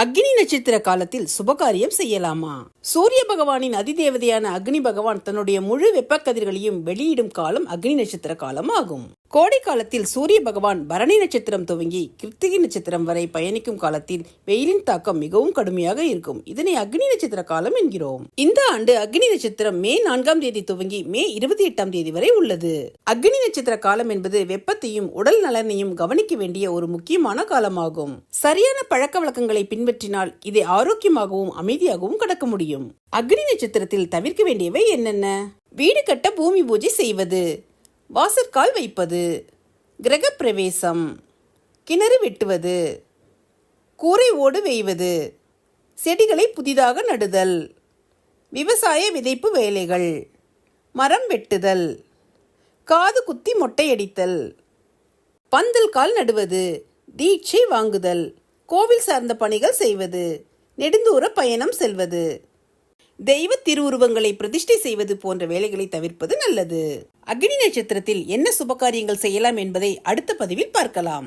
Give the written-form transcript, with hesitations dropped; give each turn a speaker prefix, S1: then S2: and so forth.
S1: அக்னி நட்சத்திர காலத்தில் சுபகாரியம் செய்யலாமா? சூரிய பகவானின் அதிதேவதையான அக்னி பகவான் தன்னுடைய முழு வெப்ப கதிர்களையும் வெளியிடும் காலம் அக்னி நட்சத்திர காலம் ஆகும். கோடை காலத்தில் சூரிய பகவான் பரணி நட்சத்திரம் துவங்கி கிருத்திகை நட்சத்திரம் வரை பயணிக்கும் காலத்தில் வெயிலின் தாக்கம் மிகவும் கடுமையாக இருக்கும். இதனை அக்னி நட்சத்திர காலம் என்கிறோம். இந்த ஆண்டு அக்னி நட்சத்திரம் மே 4ஆம் தேதி துவங்கி மே 28ஆம் தேதி வரை உள்ளது. அக்னி நட்சத்திர காலம் என்பது வெப்பத்தையும் உடல் நலனையும் கவனிக்க வேண்டிய ஒரு முக்கியமான காலமாகும். சரியான பழக்க வழக்கங்களை பின்பற்றினால் இதை ஆரோக்கியமாகவும் அமைதியாகவும் கடக்க முடியும். அக்னி நட்சத்திரத்தில் தவிர்க்க வேண்டியவை என்னென்ன? வீடு கட்ட பூமி பூஜை செய்வது, வாசற்கால் வைப்பது, கிரக பிரவேசம், கிணறு வெட்டுவது, கூரை ஓடு வேய்வது, செடிகளை புதிதாக நடுதல், விவசாய விதைப்பு வேலைகள், மரம் வெட்டுதல், காது குத்தி மொட்டையடித்தல், பந்தல் கால் நடுவது, தீட்சை வாங்குதல், கோவில் சார்ந்த பணிகள் செய்வது, நெடுந்தூர பயணம் செல்வது, தெய்வ திருவுருவங்களை பிரதிஷ்டை செய்வது போன்ற வேலைகளை தவிர்ப்பது நல்லது. அக்னி நட்சத்திரத்தில் என்ன சுபகாரியங்கள் செய்யலாம் என்பதை அடுத்த பதிவில் பார்க்கலாம்.